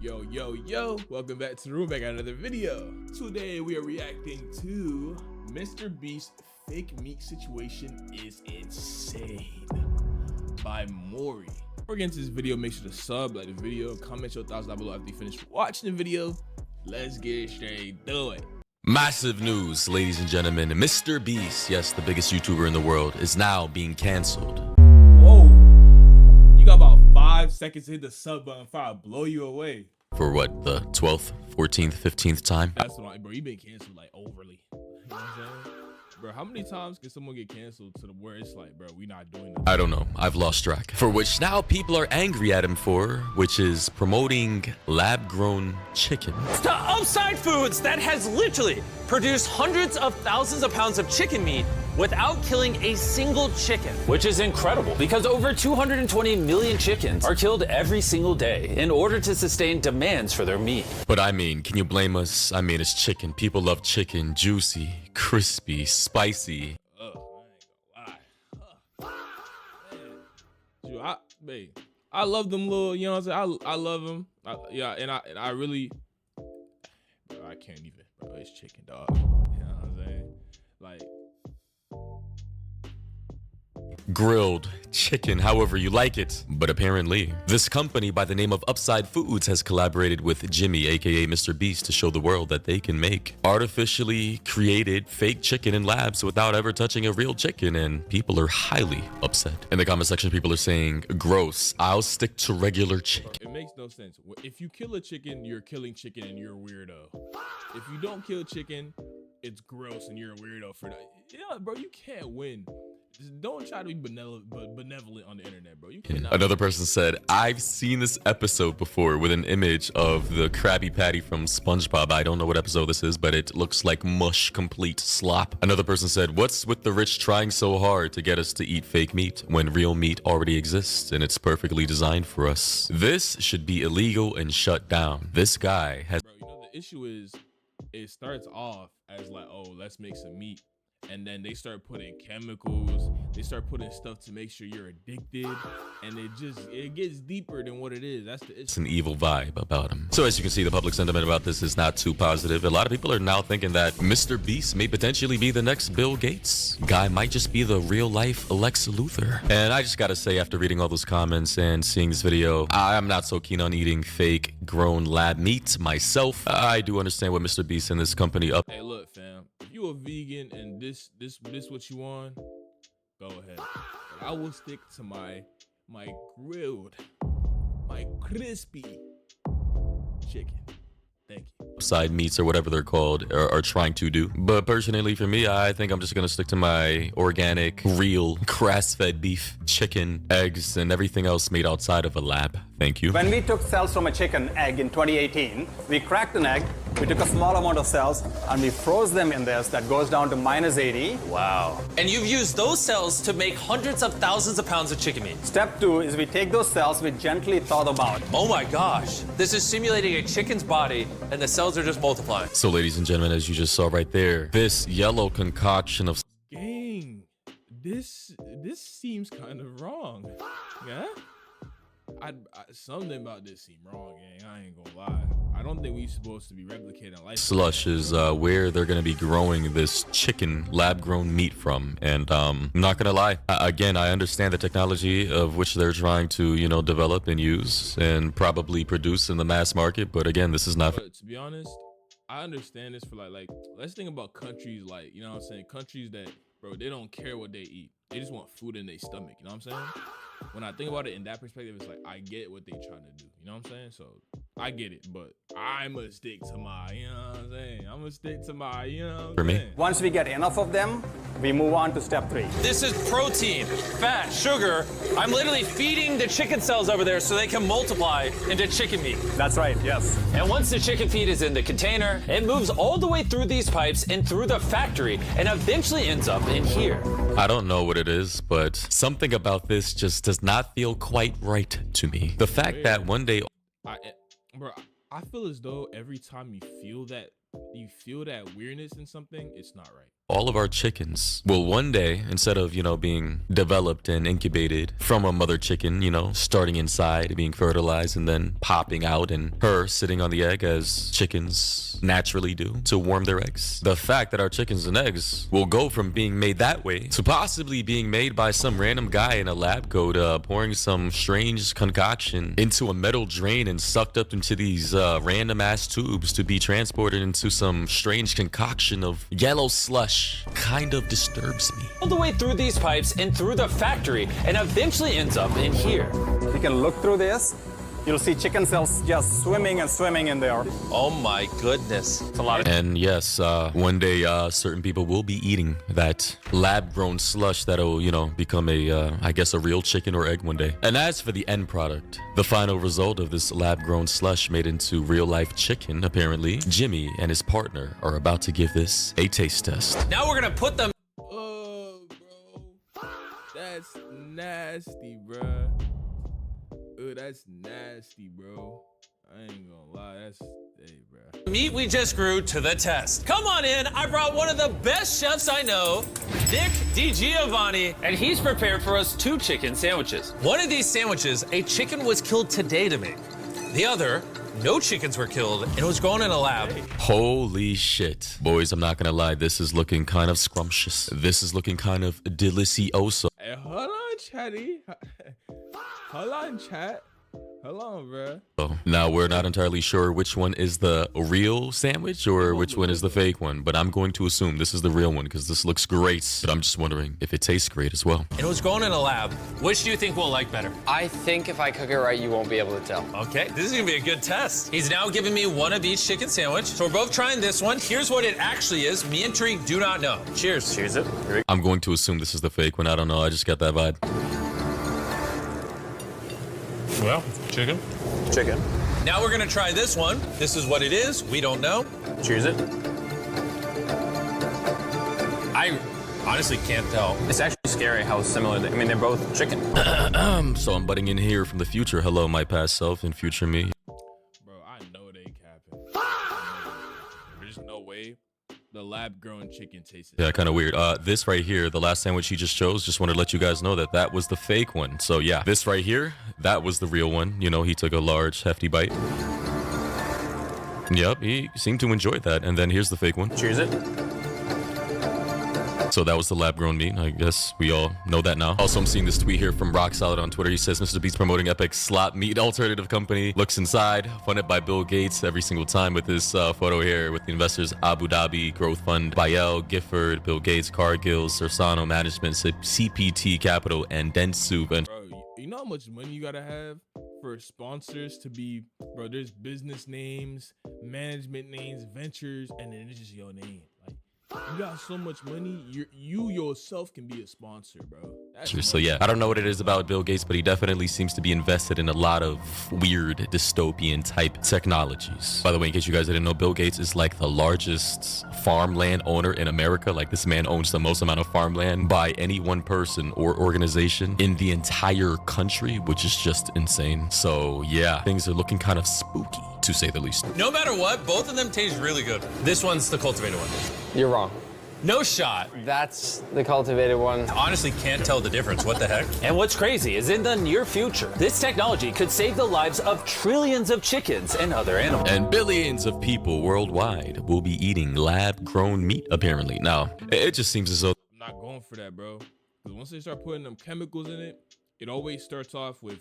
Yo, welcome back to the room. I got another video. Today we are reacting to MrBeast fake meat situation is insane by Maury. Before we get into this video, make sure to sub, like the video, comment your thoughts down below after you finish watching the video. Let's get straight to it. Massive news, ladies and gentlemen. MrBeast, yes, the biggest YouTuber in the world, is now being canceled. Whoa, you got about 5 seconds to hit the sub button before I blow you away. For what, the 12th, 14th, 15th time? That's what bro, you been canceled like overly. You know what I'm saying? Bro, how many times can someone get canceled to the where it's like, bro, we not doing that? I don't know. I've lost track. For which now people are angry at him for, which is promoting lab-grown chicken. To Upside Foods that has literally produced hundreds of thousands of pounds of chicken meat without killing a single chicken, which is incredible because over 220 million chickens are killed every single day in order to sustain demands for their meat. But I mean, can you blame us? I mean, it's chicken. People love chicken. Juicy, crispy, spicy. I ain't gonna lie. Dude, I love them little, you know what I'm saying? I love them. I really, bro, I can't even, bro. It's chicken, dog. You know what I'm saying? Like, grilled chicken, however you like it. But apparently, this company by the name of Upside Foods has collaborated with Jimmy, aka MrBeast, to show the world that they can make artificially created fake chicken in labs without ever touching a real chicken, and people are highly upset. In the comment section, people are saying, gross, I'll stick to regular chicken. it makes no sense. If you kill a chicken, you're killing chicken and you're a weirdo. If you don't kill chicken, it's gross and you're a weirdo for that. Yeah, bro, you can't win. Just don't try to be benevolent on the internet, bro. You cannot. Another person said, I've seen this episode before with an image of the Krabby Patty from SpongeBob. I don't know what episode this is, but it looks like mush, complete slop. Another person said, what's with the rich trying so hard to get us to eat fake meat when real meat already exists and it's perfectly designed for us? This should be illegal and shut down. This guy has... Bro, you know, the issue is it starts off as like, oh, let's make some meat. And then they start putting chemicals, they start putting stuff to make sure you're addicted, and it gets deeper than what it is. That's the issue. It's an evil vibe about him. So as you can see, the public sentiment about this is not too positive. A lot of people are now thinking that MrBeast may potentially be the next Bill Gates. Guy might just be the real life Lex Luthor. And I just gotta say, after reading all those comments and seeing this video, I'm not so keen on eating fake grown lab meat myself. I do understand what MrBeast and this company up. Hey, look, fam, if you a vegan and this what you want, go ahead. But I will stick to my grilled, my crispy chicken. Thank you. Upside meats or whatever they're called are trying to do. But personally, for me, I think I'm just gonna stick to my organic, real, grass-fed beef, chicken, eggs, and everything else made outside of a lab. Thank you. When we took cells from a chicken egg in 2018, we cracked an egg, we took a small amount of cells, and we froze them in this that goes down to -80. Wow. And you've used those cells to make hundreds of thousands of pounds of chicken meat. Step 2 is we take those cells, we gently thaw them out. Oh my gosh. This is simulating a chicken's body and the cells are just multiplying. So ladies and gentlemen, as you just saw right there, this yellow concoction of... Gang, this seems kind of wrong. Yeah? Something about this seems wrong, gang. I ain't gonna lie. I don't think we supposed to be replicating life. Slush is where they're gonna be growing this chicken lab-grown meat from, and I'm not gonna lie. Again, I understand the technology of which they're trying to, you know, develop and use and probably produce in the mass market, but again, this is not. But to be honest, I understand this for like let's think about countries like, you know what I'm saying, countries that, bro, they don't care what they eat. They just want food in their stomach, you know what I'm saying? When I think about it in that perspective, it's like I get what they trying to do, you know what I'm saying? So I get it, but I'ma stick to my, you know what I'm saying? I'ma stick to my, you know what I'm saying? Once we get enough of them, we move on to step 3. This is protein, fat, sugar. I'm literally feeding the chicken cells over there so they can multiply into chicken meat. That's right, yes. And once the chicken feed is in the container, it moves all the way through these pipes and through the factory and eventually ends up in here. I don't know what it is, but something about this just does not feel quite right to me. The fact that one day... Bro, I feel as though every time you feel that you feel that weirdness in something, it's not right. All of our chickens will one day, instead of, being developed and incubated from a mother chicken, starting inside, being fertilized, and then popping out, and her sitting on the egg as chickens naturally do to warm their eggs. The fact that our chickens and eggs will go from being made that way to possibly being made by some random guy in a lab coat, pouring some strange concoction into a metal drain and sucked up into these random ass tubes to be transported into some strange concoction of yellow slush kind of disturbs me. All the way through these pipes and through the factory, and eventually ends up in here. You can look through this. You'll see chicken cells just swimming and swimming in there. Oh my goodness. It's a lot of... And yes, one day certain people will be eating that lab-grown slush that'll, become I guess a real chicken or egg one day. And as for the end product, the final result of this lab-grown slush made into real-life chicken, apparently, Jimmy and his partner are about to give this a taste test. Now we're gonna put them... Oh, bro. That's nasty, bruh. Oh, that's nasty, bro. I ain't gonna lie, that's, hey, bro. meat we just grew to the test. Come on in, I brought one of the best chefs I know, Nick DiGiovanni, and he's prepared for us 2 chicken sandwiches. One of these sandwiches, a chicken was killed today to make. The other, no chickens were killed, and it was grown in a lab. Holy shit. Boys, I'm not gonna lie, this is looking kind of scrumptious. This is looking kind of delicioso. Hey, hold on, chatty. Hold on, chat. Hold on, bro. So now we're not entirely sure which one is the real sandwich or which one is the fake one, but I'm going to assume this is the real one because this looks great. But I'm just wondering if it tastes great as well. It was grown in a lab. Which do you think we'll like better? I think if I cook it right, you won't be able to tell. Okay, this is gonna be a good test. He's now giving me one of each chicken sandwich. So we're both trying this one. Here's what it actually is. Me and Tariq do not know. Cheers. Cheers it. I'm going to assume this is the fake one. I don't know. I just got that vibe. Well, chicken. Chicken. Now we're gonna try this one. This is what it is. We don't know. Cheers it. I honestly can't tell. It's actually scary how similar they, I mean, they're both chicken. So I'm butting in here from the future. Hello, my past self and future me. Bro, I know they capping. There's no way the lab-grown chicken tastes. Yeah, kind of weird. This right here, the last sandwich he just chose, just wanted to let you guys know that that was the fake one. So yeah, this right here, that was the real one. You know, he took a large, hefty bite. Yep, he seemed to enjoy that. And then here's the fake one. Cheers it. So that was the lab-grown meat. I guess we all know that now. Also, I'm seeing this tweet here from Rock Solid on Twitter. He says, MrBeast promoting Epic slot meat alternative company. Looks inside. Funded by Bill Gates every single time with this photo here with the investors Abu Dhabi Growth Fund, Bayel, Gifford, Bill Gates, Cargill, Cersano Management, CPT Capital, and Dentsu. And Bro, you know how much money you gotta have for sponsors to be, bro, there's business names, management names, ventures, and then it's just your name. Like, you got so much money, you yourself can be a sponsor, bro. That's so yeah, I don't know what it is about Bill Gates, but he definitely seems to be invested in a lot of weird dystopian type technologies. By the way, in case you guys didn't know, Bill Gates is like the largest farmland owner in America. Like, this man owns the most amount of farmland by any one person or organization in the entire country, which is just insane. So yeah, things are looking kind of spooky, to say the least. No matter what, both of them taste really good. This one's the cultivated one. You're wrong. No shot. That's the cultivated one. Honestly, can't tell the difference. What the heck? And what's crazy is in the near future, this technology could save the lives of trillions of chickens and other animals. And billions of people worldwide will be eating lab-grown meat, apparently. Now, it just seems as though I'm not going for that, bro. Because once they start putting them chemicals in it, it always starts off with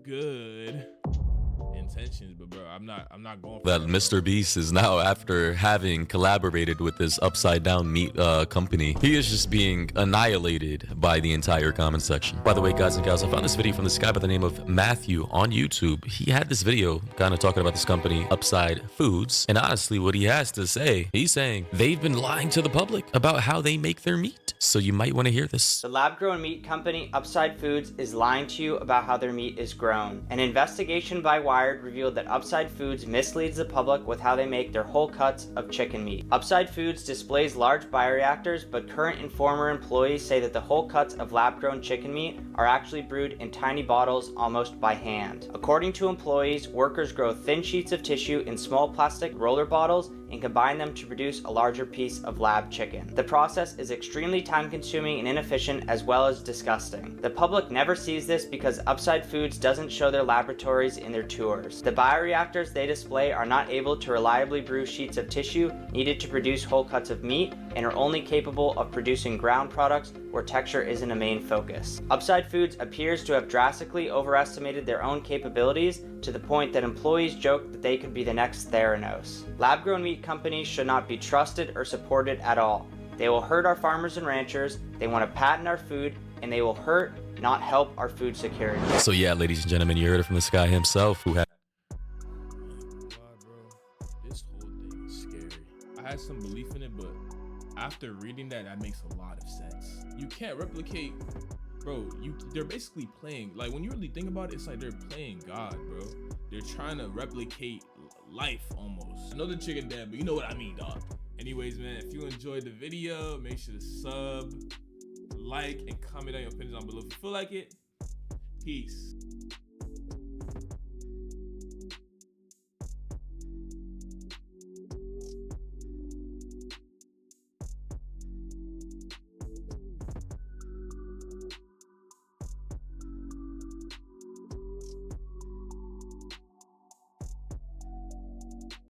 good intentions, but bro, I'm not going for that MrBeast is now, after having collaborated with this upside down meat company, he is just being annihilated by the entire comment section. By the way, guys and gals, I found this video from this guy by the name of Matthew on YouTube. He had this video kind of talking about this company, Upside Foods, and honestly, what he has to say, he's saying they've been lying to the public about how they make their meat. So you might want to hear this. The lab-grown meat company Upside Foods is lying to you about how their meat is grown. An investigation by Wired revealed that Upside Foods misleads the public with how they make their whole cuts of chicken meat. Upside Foods displays large bioreactors, but current and former employees say that the whole cuts of lab-grown chicken meat are actually brewed in tiny bottles almost by hand. According to employees, workers grow thin sheets of tissue in small plastic roller bottles and combine them to produce a larger piece of lab chicken. The process is extremely time-consuming and inefficient, as well as disgusting. The public never sees this because Upside Foods doesn't show their laboratories in their tours. The bioreactors they display are not able to reliably brew sheets of tissue needed to produce whole cuts of meat and are only capable of producing ground products where texture isn't a main focus. Upside Foods appears to have drastically overestimated their own capabilities to the point that employees joke that they could be the next Theranos. Lab-grown meat companies should not be trusted or supported at all. They will hurt our farmers and ranchers, they want to patent our food, and they will hurt, not help our food security. So yeah, ladies and gentlemen, you heard it from this guy himself who had This whole thing is scary. I had some belief in it, but after reading that, that makes a lot of sense. You can't replicate, bro. They're basically playing, like, when you really think about it, it's like they're playing God, bro. They're trying to replicate life almost. I know the chicken dead, but you know what I mean, dog. Anyways, man, if you enjoyed the video, make sure to sub, like, and comment down your opinions down below if you feel like it. Peace.